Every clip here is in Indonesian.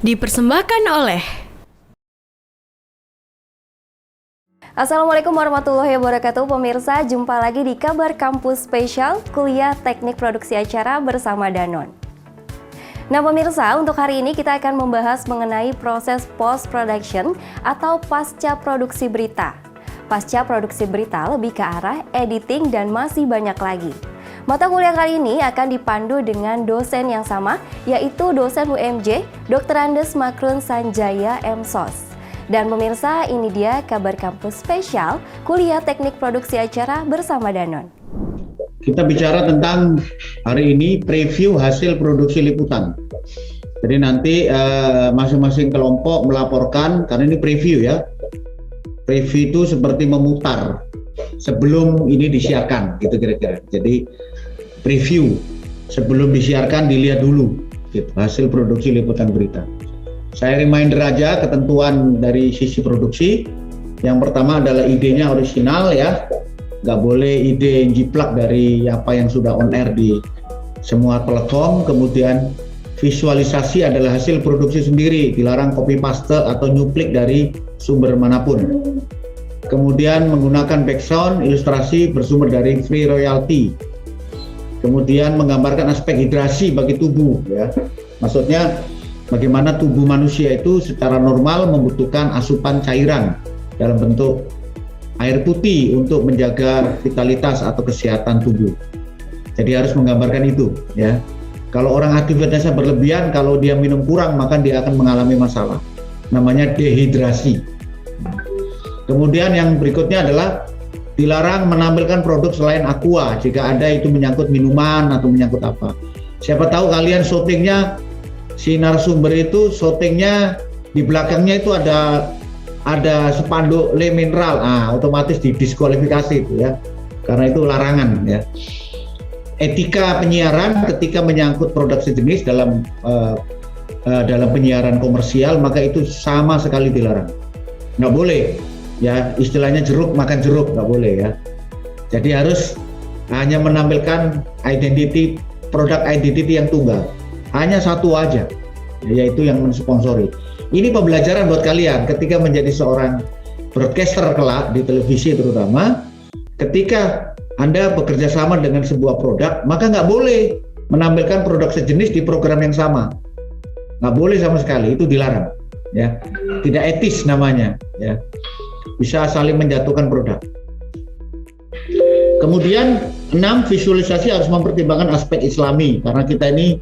Dipersembahkan oleh Assalamualaikum warahmatullahi wabarakatuh. Pemirsa, jumpa lagi di Kabar Kampus Spesial Kuliah Teknik Produksi Acara bersama Danon. Nah pemirsa, untuk hari ini kita akan membahas mengenai proses post production atau pasca produksi berita. Pasca produksi berita lebih ke arah editing dan masih banyak lagi. Mata kuliah kali ini akan dipandu dengan dosen yang sama, yaitu dosen UMJ, Dr. Andes Makrun Sanjaya M.Sos. Dan pemirsa, ini dia Kabar Kampus Spesial Kuliah Teknik Produksi Acara bersama Danon. Kita bicara tentang hari ini preview hasil produksi liputan. Jadi nanti masing-masing kelompok melaporkan, karena ini preview ya. Preview itu seperti memutar sebelum ini disiarkan, gitu kira-kira. Jadi preview sebelum disiarkan dilihat dulu gitu, hasil produksi liputan berita. Saya reminder aja ketentuan dari sisi produksi. Yang pertama adalah idenya orisinal ya, nggak boleh ide yang jiplak dari apa yang sudah on air di semua platform. Kemudian visualisasi adalah hasil produksi sendiri, dilarang copy paste atau nyuplik dari sumber manapun. Kemudian menggunakan background ilustrasi bersumber dari free royalty. Kemudian menggambarkan aspek hidrasi bagi tubuh ya, maksudnya bagaimana tubuh manusia itu secara normal membutuhkan asupan cairan dalam bentuk air putih untuk menjaga vitalitas atau kesehatan tubuh. Jadi harus menggambarkan itu ya. Kalau orang aktivitasnya berlebihan, kalau dia minum kurang maka dia akan mengalami masalah, namanya dehidrasi. Kemudian yang berikutnya adalah dilarang menampilkan produk selain aqua jika ada itu menyangkut minuman atau menyangkut apa. Siapa tahu kalian syutingnya, si narasumber itu syutingnya di belakangnya itu ada spanduk le mineral, otomatis didiskualifikasi itu ya, karena itu larangan ya. Etika penyiaran ketika menyangkut produk sejenis dalam penyiaran komersial maka itu sama sekali dilarang, nggak boleh ya, istilahnya jeruk makan jeruk, nggak boleh ya. Jadi harus hanya menampilkan identity, produk identity yang tunggal, hanya satu aja, yaitu yang mensponsori. Ini pembelajaran buat kalian ketika menjadi seorang broadcaster kelak di televisi terutama. Ketika Anda bekerja sama dengan sebuah produk, maka nggak boleh menampilkan produk sejenis di program yang sama, nggak boleh sama sekali, itu dilarang ya, tidak etis namanya ya, bisa saling menjatuhkan produk. Kemudian 6, visualisasi harus mempertimbangkan aspek islami, karena kita ini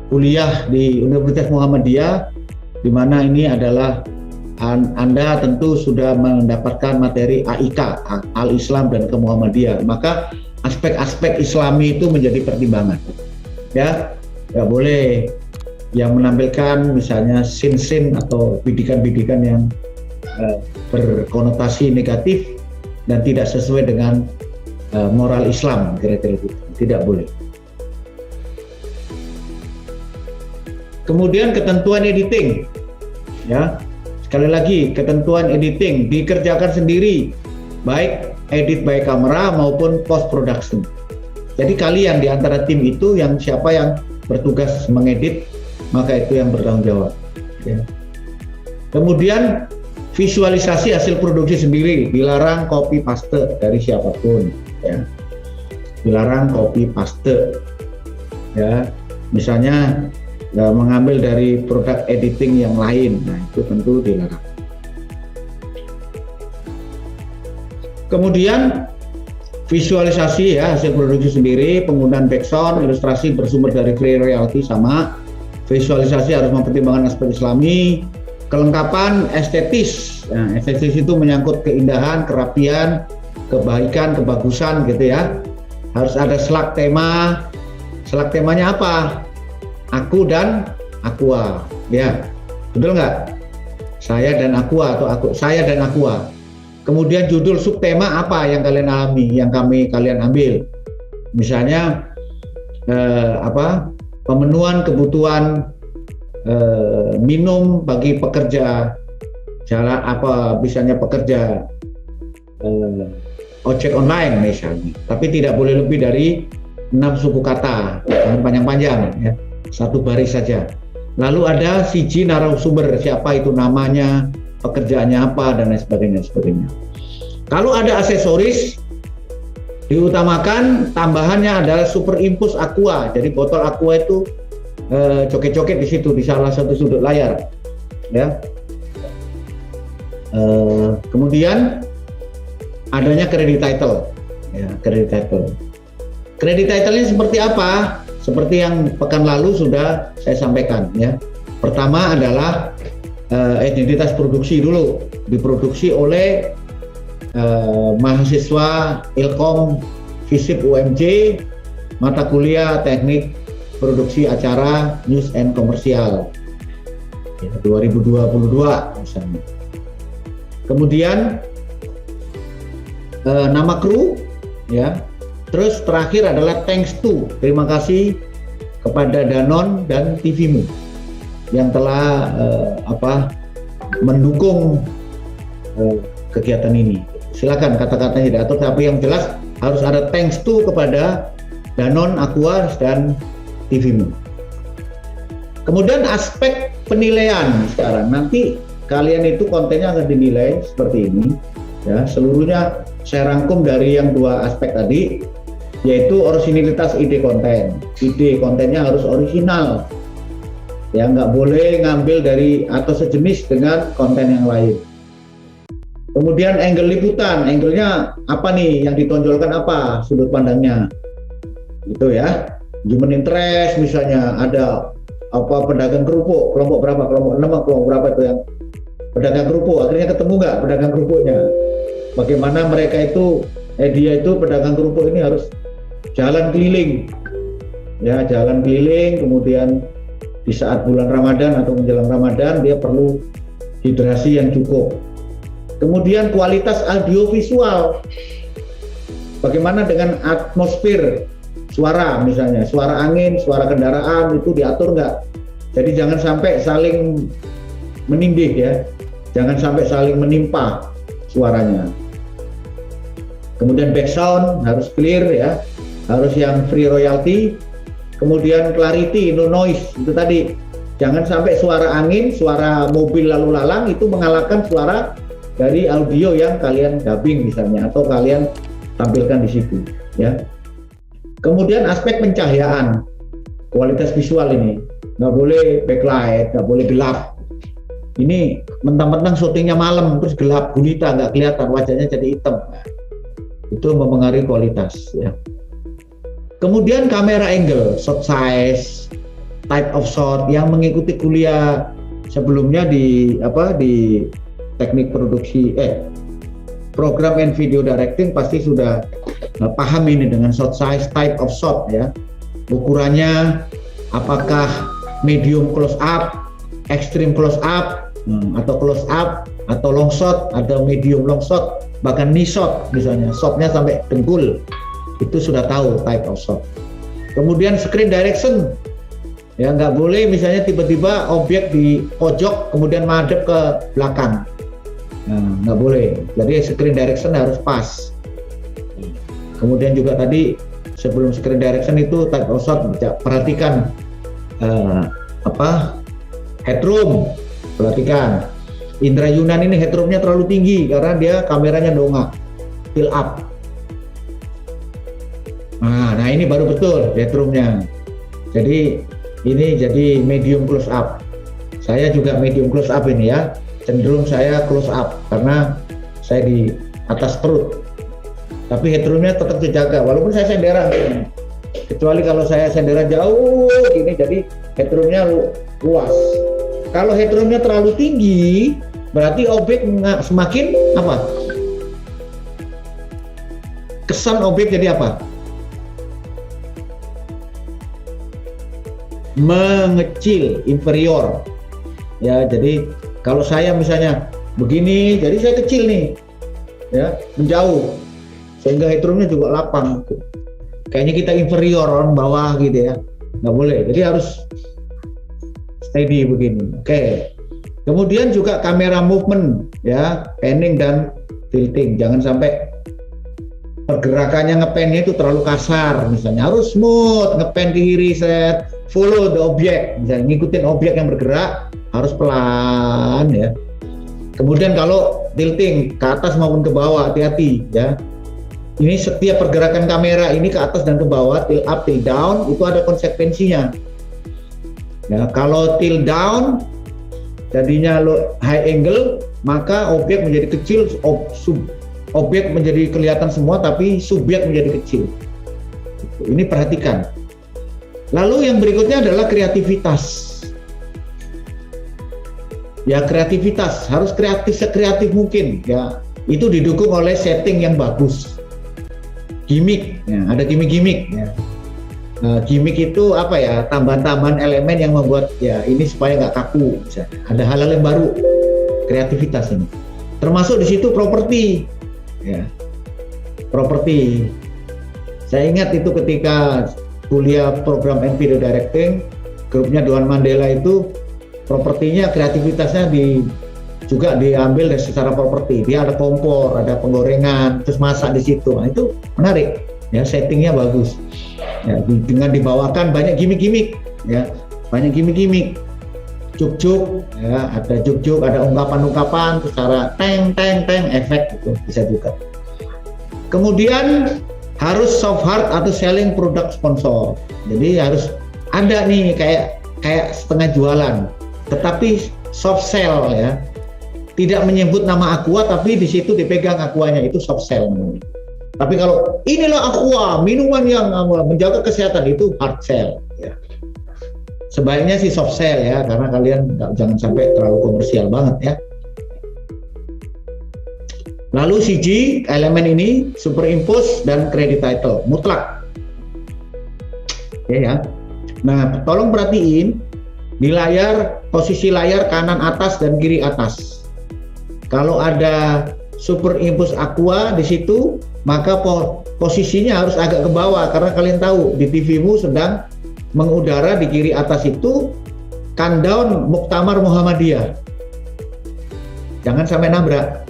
kuliah di Universitas Muhammadiyah, di mana ini adalah Anda tentu sudah mendapatkan materi AIK, Al-Islam dan Kemuhammadiyah, maka aspek-aspek islami itu menjadi pertimbangan ya. Nggak boleh yang menampilkan misalnya sin-sin atau bidikan-bidikan yang berkonotasi negatif dan tidak sesuai dengan moral Islam, kira-kira gitu, tidak boleh. Kemudian ketentuan editing ya, sekali lagi ketentuan editing dikerjakan sendiri, baik edit by kamera maupun post production. Jadi kalian di antara tim itu yang siapa yang bertugas mengedit, maka itu yang bertanggung jawab ya. Kemudian visualisasi hasil produksi sendiri, dilarang copy paste dari siapapun ya, dilarang copy paste ya. Misalnya mengambil dari produk editing yang lain, nah itu tentu dilarang. Kemudian visualisasi ya, hasil produksi sendiri, penggunaan background ilustrasi bersumber dari free royalty sama. Visualisasi harus mempertimbangkan aspek islami. Kelengkapan estetis, nah, estetis itu menyangkut keindahan, kerapian, kebaikan, kebagusan gitu ya. Harus ada slug tema. Slug temanya apa? Aku dan aqua ya, betul nggak? Saya dan aqua atau saya dan aqua. Kemudian judul subtema apa yang kalian alami, yang kalian ambil, misalnya pemenuhan kebutuhan minum bagi pekerja jalan, misalnya pekerja ojek online misalnya, tapi tidak boleh lebih dari 6 suku kata, jangan panjang-panjang ya, satu baris saja. Lalu ada siji narasumber, siapa itu namanya, pekerjaannya apa, dan lain sebagainya. Kalau ada aksesoris, diutamakan tambahannya adalah superimpus aqua. Jadi botol aqua itu joget-joget di situ, di salah satu sudut layar. Ya. Kemudian adanya credit title. Ya, credit title. Credit title-nya seperti apa? Seperti yang pekan lalu sudah saya sampaikan, ya. Pertama adalah identitas produksi dulu, diproduksi oleh mahasiswa Ilkom FISIP UMJ, mata kuliah Teknik Produksi Acara News and Commercial, ya, 2022 misalnya. Kemudian nama kru, ya. Terus terakhir adalah thanks to, terima kasih kepada Danone dan TVmu yang telah mendukung kegiatan ini. Silakan kata-katanya diatur, tapi yang jelas harus ada thanks to kepada Danone, Aqua, dan TVmu. Kemudian aspek penilaian sekarang, nanti kalian itu kontennya akan dinilai seperti ini, ya. Seluruhnya saya rangkum dari yang dua aspek tadi, yaitu originalitas ide konten. Ide kontennya harus original, ya, nggak boleh ngambil dari atau sejenis dengan konten yang lain. Kemudian angle liputan, angle-nya apa nih, yang ditonjolkan apa, sudut pandangnya, gitu ya. Human interest misalnya, ada pedagang kerupuk, kelompok berapa, kelompok 6, kelompok berapa itu yang pedagang kerupuk, akhirnya ketemu nggak pedagang kerupuknya, bagaimana mereka itu, dia itu pedagang kerupuk ini harus jalan keliling, ya, jalan keliling, kemudian di saat bulan Ramadan atau menjelang Ramadan dia perlu hidrasi yang cukup. Kemudian kualitas audiovisual, bagaimana dengan atmosfer suara, misalnya suara angin, suara kendaraan itu diatur nggak? Jadi jangan sampai saling menindih, ya, jangan sampai saling menimpa suaranya. Kemudian background harus clear, ya, harus yang free royalty. Kemudian clarity, no noise, itu tadi, jangan sampai suara angin, suara mobil lalu lalang itu mengalahkan suara dari audio yang kalian dubbing misalnya, atau kalian tampilkan di situ, ya. Kemudian aspek pencahayaan, kualitas visual ini nggak boleh backlight, nggak boleh gelap. Ini mentang-mentang syutingnya malam terus gelap gulita, nggak kelihatan, wajahnya jadi hitam. Nah, itu mempengaruhi kualitas, ya. Kemudian kamera angle, shot size, type of shot yang mengikuti kuliah sebelumnya di teknik produksi program and video directing pasti sudah paham ini dengan shot size, type of shot, ya. Ukurannya apakah medium close up, extreme close up, atau close up, atau long shot, atau medium long shot, bahkan knee shot misalnya, shotnya sampai dengkul. Itu sudah tahu type of shot. Kemudian screen direction, ya, nggak boleh misalnya tiba-tiba objek di pojok kemudian madep ke belakang, nah, nggak boleh. Jadi screen direction harus pas. Kemudian juga tadi sebelum screen direction itu type of shot, perhatikan headroom, perhatikan. Indra Yunan ini headroomnya terlalu tinggi karena dia kameranya dongak, fill up. Nah ini baru betul headroomnya. Jadi ini jadi medium close up. Saya juga medium close up ini, ya. Cenderung saya close up karena saya di atas perut. Tapi headroomnya tetap dijaga walaupun saya senderan. Kecuali kalau saya senderan jauh gini, jadi headroomnya luas. Kalau headroomnya terlalu tinggi, berarti objek semakin apa? Kesan objek jadi apa? Mengecil, inferior, ya. Jadi kalau saya misalnya begini, jadi saya kecil nih, ya, menjauh, sehingga headroomnya juga lapang. Kayaknya kita inferior, orang bawah gitu, ya, nggak boleh. Jadi harus steady begini. Oke. Kemudian juga kamera movement, ya, panning dan tilting, jangan sampai pergerakannya ngepennya itu terlalu kasar, misalnya harus smooth, ngepen ke kiri set, follow the object, misalnya ngikutin objek yang bergerak harus pelan ya. Kemudian kalau tilting ke atas maupun ke bawah, hati-hati ya. Ini setiap pergerakan kamera ini ke atas dan ke bawah, tilt up, tilt down, itu ada konsekuensinya. Ya, kalau tilt down jadinya high angle, maka objek menjadi kecil, objek menjadi kelihatan semua, tapi subjek menjadi kecil. Ini perhatikan. Lalu yang berikutnya adalah kreativitas. Ya, kreativitas harus kreatif, sekreatif mungkin. Ya, itu didukung oleh setting yang bagus. Gimmick, ya, ada gimmick-gimmick. Ya. Gimmick itu apa ya? Tambahan-tambahan elemen yang membuat ya ini supaya nggak kaku. Misalnya. Ada hal-hal yang baru. Kreativitas ini. Termasuk di situ properti. Ya, properti. Saya ingat itu ketika kuliah program video directing, grupnya Doan Mandela itu propertinya, kreativitasnya juga diambil dari secara properti. Dia ada kompor, ada penggorengan, terus masak di situ. Nah, itu menarik, ya, settingnya bagus. Ya, dengan dibawakan banyak gimmick-gimmick, ya, banyak gimmick-gimmick. Juk-juk, ya, ada juk-juk, ada ungkapan-ungkapan, terus cara teng, efek itu bisa juga. Kemudian harus soft heart atau selling produk sponsor. Jadi harus ada nih kayak setengah jualan, tetapi soft sell ya. Tidak menyebut nama Aqua tapi di situ dipegang Aquanya, itu soft sell. Tapi kalau inilah Aqua, minuman yang menjaga kesehatan, itu hard sell ya. Sebaiknya sih soft sell ya, karena kalian jangan sampai terlalu komersial banget ya. Lalu CG elemen ini superimpose dan credit title mutlak. Ya. Nah, tolong perhatiin di layar, posisi layar kanan atas dan kiri atas. Kalau ada superimpose Aqua di situ, maka posisinya harus agak ke bawah, karena kalian tahu di TV-mu sedang mengudara di kiri atas itu countdown Muktamar Muhammadiyah. Jangan sampai nabrak.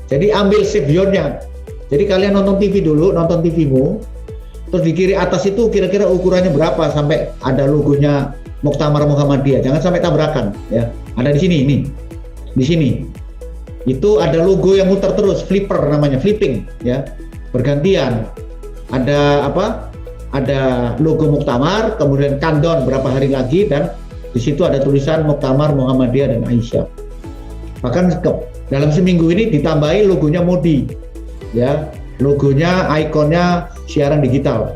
Jadi ambil safe zone-nya. Jadi kalian nonton TV dulu, nonton TV-mu, terus di kiri atas itu kira-kira ukurannya berapa sampai ada logonya Muktamar Muhammadiyah. Jangan sampai tabrakan ya. Ada di sini ini. Di sini. Itu ada logo yang muter terus, flipper namanya, flipping ya. Bergantian. Ada apa? Ada logo Muktamar, kemudian countdown berapa hari lagi, dan di situ ada tulisan Muktamar Muhammadiyah dan Aisyah. Bahkan dalam seminggu ini ditambahi logonya Modi, ya, logonya, ikonnya siaran digital.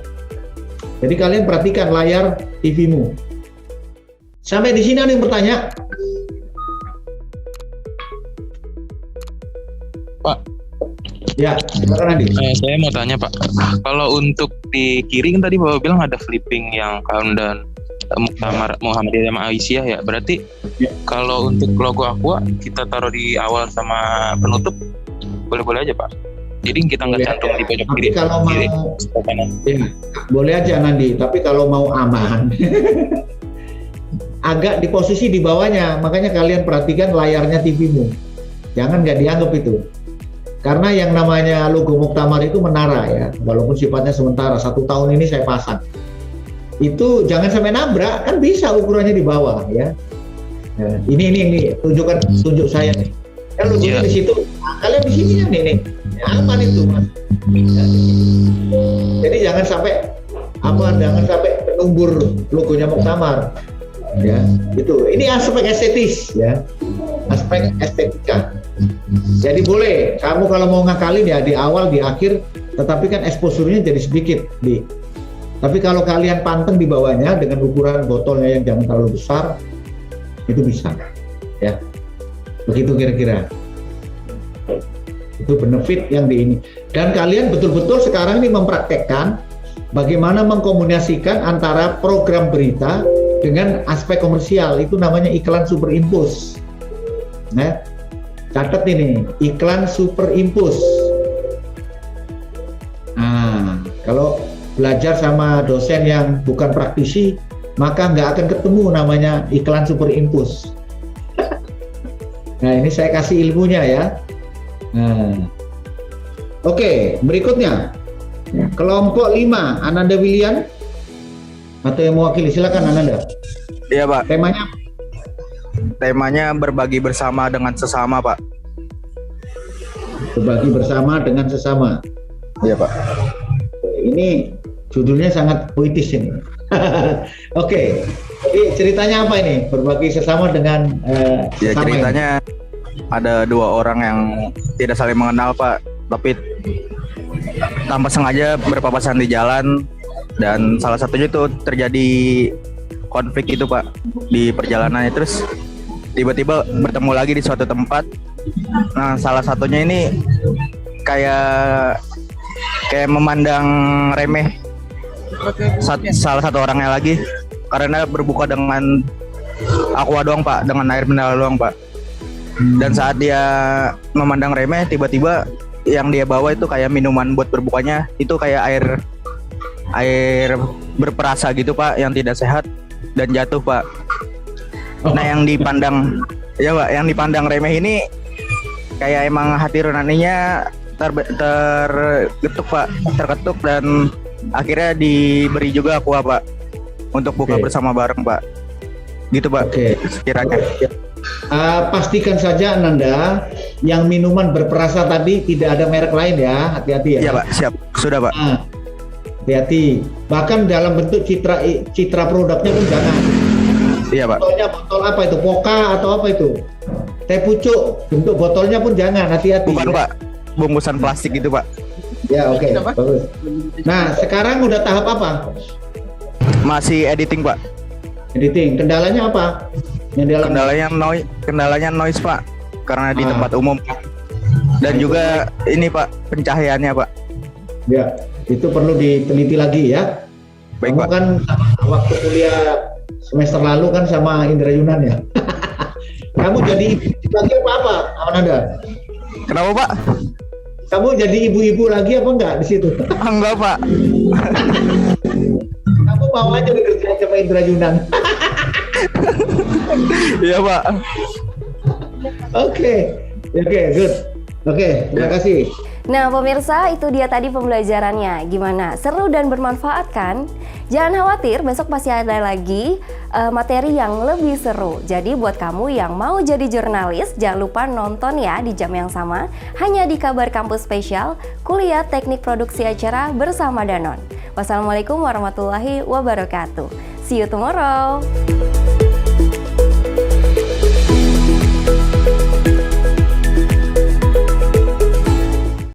Jadi kalian perhatikan layar TV-mu. Sampai di sini ada yang bertanya? Pak. Ya, silakan Andi. Saya mau tanya Pak, kalau untuk di kiri kan tadi Bapak bilang ada flipping yang countdown Muktamar Muhammadiyah sama Aisyah ya. Berarti ya, kalau untuk logo Aqua kita taruh di awal sama penutup boleh-boleh aja Pak. Jadi kita nggak cantum di pojok kiri. Tapi kalau mau ya, boleh aja Nandi. Tapi kalau mau aman, agak di posisi di bawahnya. Makanya kalian perhatikan layarnya TV-mu. Jangan nggak dianggap itu. Karena yang namanya logo Muktamar itu menara ya. Walaupun sifatnya sementara. 1 tahun ini saya pasang. Itu jangan sampai nabrak, kan bisa ukurannya di bawah ya. Nah, ini tunjuk saya nih. Kan logonya di situ, nah, kalian di sini kan ini. Ya, aman itu Mas. Ya. Jadi jangan sampai penumbur logonya Muktamar. Ya, itu. Ini aspek estetis ya. Aspek estetika. Jadi boleh kamu kalau mau ngakalin ya di awal, di akhir, tetapi kan exposure-nya jadi sedikit, Tapi kalau kalian panteng di bawahnya dengan ukuran botolnya yang jangan terlalu besar, itu bisa, ya. Begitu kira-kira. Itu benefit yang di ini. Dan kalian betul-betul sekarang ini mempraktekkan bagaimana mengkomunikasikan antara program berita dengan aspek komersial. Itu namanya iklan superimpose. Nah, catat ini, iklan superimpose. Nah, kalau belajar sama dosen yang bukan praktisi, maka nggak akan ketemu namanya iklan superimpose. Nah, ini saya kasih ilmunya ya. Nah, oke, berikutnya kelompok 5, Ananda William. atau yang mewakili? Silakan Ananda. Iya Pak, Temanya berbagi bersama dengan sesama Pak. berbagi bersama dengan sesama. Iya Pak. Ini judulnya sangat puitis ini. Oke, jadi ceritanya apa ini? Berbagi sesama dengan Ya sesama ceritanya ada dua orang yang tidak saling mengenal Pak, tapi tanpa sengaja berpapasan di jalan, dan salah satunya itu terjadi konflik itu Pak di perjalanannya, terus tiba-tiba bertemu lagi di suatu tempat. Nah, salah satunya ini kayak memandang remeh salah satu orangnya lagi karena berbuka dengan aqua doang Pak, dengan air mineral doang Pak. Dan saat dia memandang remeh, tiba-tiba yang dia bawa itu kayak minuman buat berbukanya, itu kayak air berperasa gitu Pak, yang tidak sehat dan jatuh Pak. Nah, yang dipandang remeh ini kayak emang hati nuraninya tergetuk Pak, terketuk, dan akhirnya diberi juga aqua Pak untuk buka bersama bareng Pak. Gitu Pak. Sekiranya. Pastikan saja Ananda, yang minuman berperasa tadi tidak ada merek lain ya, hati-hati ya. Iya Pak, siap. Sudah Pak. Hati-hati. Bahkan dalam bentuk citra produknya pun jangan. Iya Pak. Botolnya botol apa itu? Poka atau apa itu? Teh pucuk. Bentuk botolnya pun jangan, hati-hati. Bukan ya. Pak, bungkusan plastik gitu Pak. Ya oke, bagus. Nah sekarang udah tahap apa? Masih editing Pak. Editing. Kendalanya apa? Kendalanya noise Pak, karena di tempat umum. Dan juga ini Pak, pencahayaannya Pak. Ya, itu perlu diteliti lagi ya. Baik Kamu Pak. kan waktu kuliah semester lalu kan sama Indra Yunan ya. Kamu jadi ibu lagi apa Ananda? Kenapa Pak? Kamu jadi ibu-ibu lagi apa enggak di situ? Enggak Pak. Kamu mau aja dikerjain sama Indra Yunan. Iya Pak. Oke, good. Oke, terima kasih. Nah pemirsa, itu dia tadi pembelajarannya. Gimana? Seru dan bermanfaat kan? Jangan khawatir, besok pasti ada lagi materi yang lebih seru. Jadi buat kamu yang mau jadi jurnalis, jangan lupa nonton ya di jam yang sama, hanya di Kabar Kampus Spesial, Kuliah Teknik Produksi Acara bersama Danon. Wassalamualaikum warahmatullahi wabarakatuh. See you tomorrow.